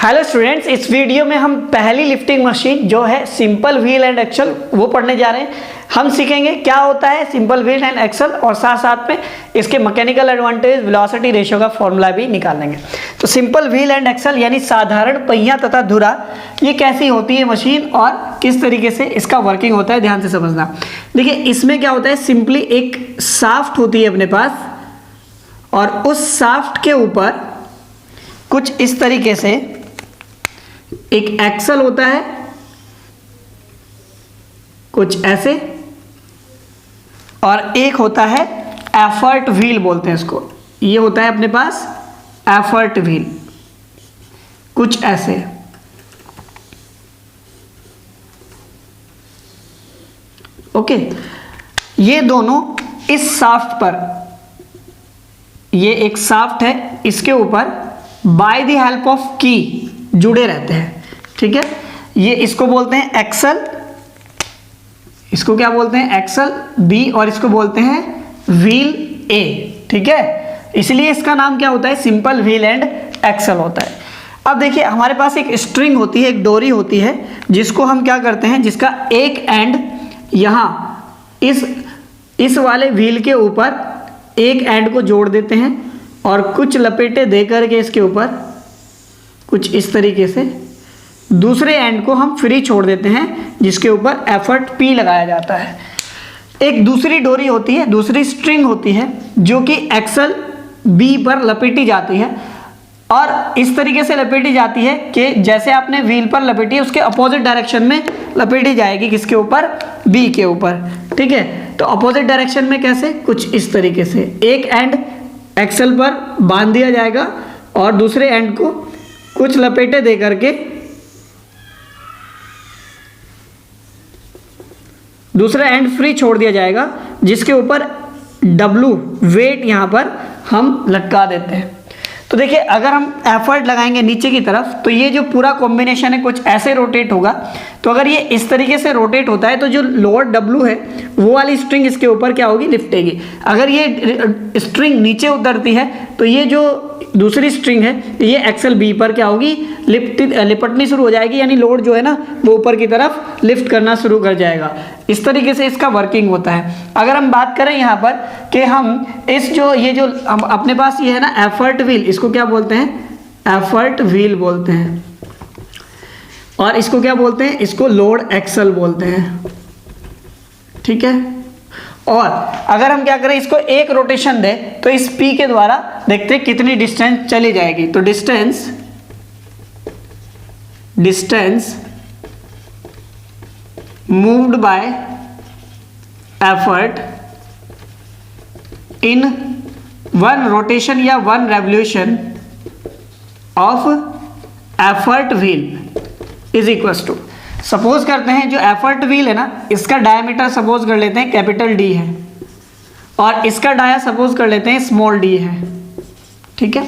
Hello students, इस video में हम पहली लिफ्टिंग मशीन जो है सिंपल व्हील एंड एक्सल वो पढ़ने जा रहे हैं। हम सीखेंगे क्या होता है सिंपल व्हील एंड एक्सल और साथ साथ में इसके मैकेनिकल एडवांटेज, वेलोसिटी रेशियो का फॉर्मूला भी निकाल लेंगे। तो सिंपल व्हील एंड एक्सल यानी साधारण पहिया तथा धुरा, ये कैसी होती है मशीन और किस तरीके से इसका वर्किंग होता है, ध्यान से समझना। देखिए इसमें क्या होता है, सिंपली एक शाफ्ट होती है अपने पास और उस शाफ्ट के ऊपर कुछ इस तरीके से एक एक्सल होता है, कुछ ऐसे, और एक होता है एफर्ट व्हील बोलते हैं इसको। ये होता है अपने पास एफर्ट व्हील, कुछ ऐसे। ओके, ये दोनों इस शाफ्ट पर, ये एक शाफ्ट है, इसके ऊपर बाय द हेल्प ऑफ की जुड़े रहते हैं। ठीक है, ये इसको बोलते हैं एक्सल, इसको क्या बोलते हैं एक्सल बी, और इसको बोलते हैं व्हील ए। ठीक है, इसलिए इसका नाम क्या होता है सिंपल व्हील एंड एक्सल होता है। अब देखिए हमारे पास एक स्ट्रिंग होती है, एक डोरी होती है, जिसको हम क्या करते हैं, जिसका एक एंड यहाँ इस वाले व्हील के ऊपर एक एंड को जोड़ देते हैं और कुछ लपेटे दे करके इसके ऊपर कुछ इस तरीके से दूसरे एंड को हम फ्री छोड़ देते हैं, जिसके ऊपर एफर्ट पी लगाया जाता है। एक दूसरी डोरी होती है, दूसरी स्ट्रिंग होती है, जो कि एक्सल बी पर लपेटी जाती है और इस तरीके से लपेटी जाती है कि जैसे आपने व्हील पर लपेटी है उसके अपोजिट डायरेक्शन में लपेटी जाएगी, किसके ऊपर, बी के ऊपर। ठीक है, तो अपोजिट डायरेक्शन में कैसे, कुछ इस तरीके से एक एंड एक्सल पर बांध दिया जाएगा और दूसरे एंड को कुछ लपेटे दे करके दूसरा एंड फ्री छोड़ दिया जाएगा, जिसके ऊपर W वेट यहां पर हम लटका देते हैं। तो देखिए अगर हम एफर्ट लगाएंगे नीचे की तरफ तो ये जो पूरा कॉम्बिनेशन है कुछ ऐसे रोटेट होगा। तो अगर ये इस तरीके से रोटेट होता है तो जो लोअर W है वो वाली स्ट्रिंग इसके ऊपर क्या होगी, लिफ्टेगी। अगर ये स्ट्रिंग नीचे उतरती है तो ये जो दूसरी स्ट्रिंग है ये एक्सल बी पर क्या होगी, लिपटनी शुरू हो जाएगी, यानी लोड जो है ना वो ऊपर की तरफ लिफ्ट करना शुरू कर जाएगा। इस तरीके से इसका वर्किंग होता है। अगर हम बात करें यहाँ पर कि हम इस जो ये जो हम अपने पास ये है ना एफर्ट व्हील, इसको क्या बोलते हैं, एफर्ट व्हील बोलते हैं, और इसको क्या बोलते हैं, इसको लोड एक्सल बोलते हैं। ठीक है, और अगर हम क्या करें, इसको एक रोटेशन दें तो इस P के द्वारा देखते हैं कितनी डिस्टेंस चली जाएगी। तो distance moved by effort in one rotation या one revolution of effort wheel is equal to, suppose करते हैं जो एफर्ट व्हील है ना, इसका डायमीटर सपोज कर लेते हैं कैपिटल D है और इसका डाया सपोज कर लेते हैं स्मॉल d है। ठीक है,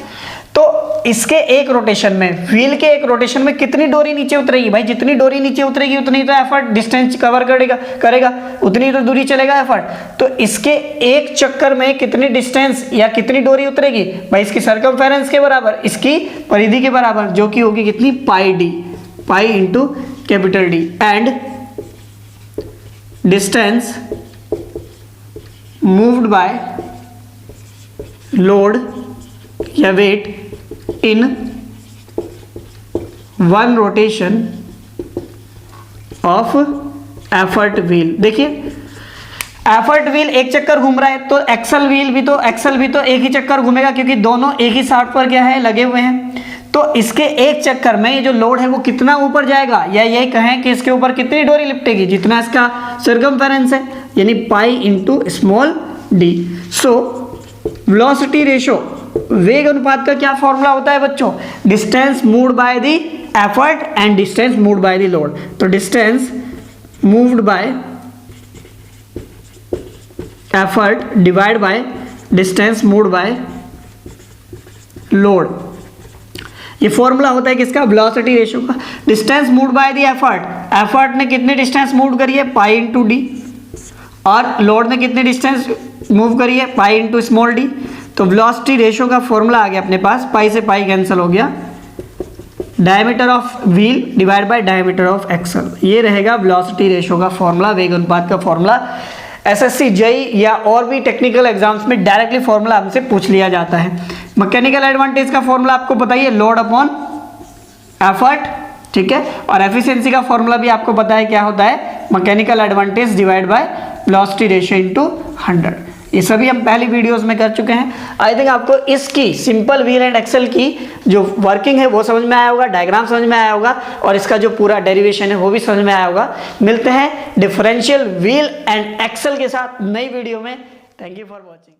तो इसके एक रोटेशन में, व्हील के एक रोटेशन में कितनी डोरी नीचे उतरेगी भाई, जितनी डोरी नीचे उतरेगी उतनी तो एफर्ट डिस्टेंस कवर करेगा उतनी तो दूरी चलेगा एफर्ट। तो इसके एक चक्कर में कितनी डिस्टेंस या कितनी डोरी उतरेगी भाई, इसकी सर्कमफेरेंस के बराबर, इसकी परिधि के बराबर, जो कि होगी कितनी, pi d, pi into capital D, and distance moved by load या weight in one rotation of effort wheel. देखिए एफर्ट व्हील एक चक्कर घूम रहा है तो एक्सल भी तो एक ही चक्कर घूमेगा, क्योंकि दोनों एक ही शाफ्ट पर क्या है, लगे हुए हैं। तो इसके एक चक्कर में ये जो लोड है वो कितना ऊपर जाएगा, या यही कहें कि इसके ऊपर कितनी डोरी लिपटेगी, जितना इसका सर्कमफेरेंस है, यानी pi into small d। So velocity ratio, वेग अनुपात का क्या फॉर्मूला होता है बच्चों, distance moved by the effort and distance moved by the load. तो distance moved by effort divide by distance moved by load, ये फॉर्मूला होता है किसका, वेलोसिटी रेशियो का। Distance moved by the effort ने कितनी डिस्टेंस मूव करी है, पाई इंटू d, और लोड ने कितनी डिस्टेंस मूव करी है, पाई इंटू स्मॉल d। तो वेलोसिटी रेशियो का फॉर्मूला आ गया अपने पास, पाई से पाई कैंसिल हो गया, diameter of wheel divide by diameter of axle, ये रहेगा वेलोसिटी रेशो का फॉर्मूला, वेग अनुपात का फॉर्मूला। एसएससी जेई या और भी टेक्निकल एग्जाम्स में डायरेक्टली फॉर्मूला हमसे पूछ लिया जाता है। मैकेनिकल एडवांटेज का फॉर्मूला आपको बताइए, लोड अपॉन एफर्ट, ठीक है। और एफिशिएंसी का फॉर्मूला भी आपको पता है क्या होता है, mechanical advantage divide by velocity ratio into 100। ये सभी हम पहली वीडियोस में कर चुके हैं। आई थिंक आपको इसकी सिंपल व्हील एंड एक्सेल की जो वर्किंग है वो समझ में आया होगा, डायग्राम समझ में आया होगा, और इसका जो पूरा डेरिवेशन है वो भी समझ में आया होगा। मिलते हैं डिफरेंशियल व्हील एंड एक्सेल के साथ नई वीडियो में। Thank you for watching.